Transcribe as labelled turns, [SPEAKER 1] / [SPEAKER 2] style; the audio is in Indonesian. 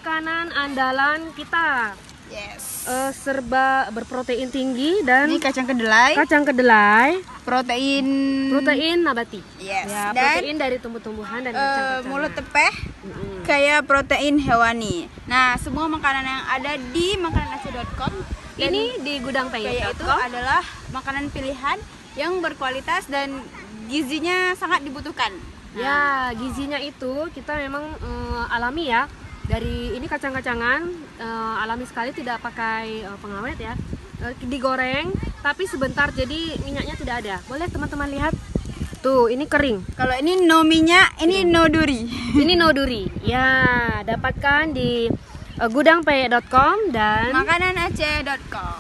[SPEAKER 1] makanan andalan kita.
[SPEAKER 2] Yes.
[SPEAKER 1] Serba berprotein tinggi dan
[SPEAKER 2] Ini kacang kedelai.
[SPEAKER 1] Protein nabati.
[SPEAKER 2] Yes.
[SPEAKER 1] Ya,
[SPEAKER 2] Dan
[SPEAKER 1] protein dari tumbuh-tumbuhan dan kacang-kacangan.
[SPEAKER 2] mulut tepeh kayak protein hewani. Nah, semua makanan yang ada di makananaceh.com
[SPEAKER 1] Ini di gudang
[SPEAKER 2] kayak itu
[SPEAKER 1] peyek.com.
[SPEAKER 2] adalah makanan pilihan yang berkualitas dan gizinya sangat dibutuhkan.
[SPEAKER 1] Ya, gizinya itu kita memang alami ya. Dari ini kacang-kacangan alami sekali, tidak pakai pengawet ya. Digoreng tapi sebentar, jadi minyaknya tidak ada. Boleh teman-teman lihat. Tuh, ini kering.
[SPEAKER 2] Kalau ini no minyak, ini no duri.
[SPEAKER 1] Ini no duri. Ya, dapatkan di gudangpeyek.com dan
[SPEAKER 2] makananaceh.com.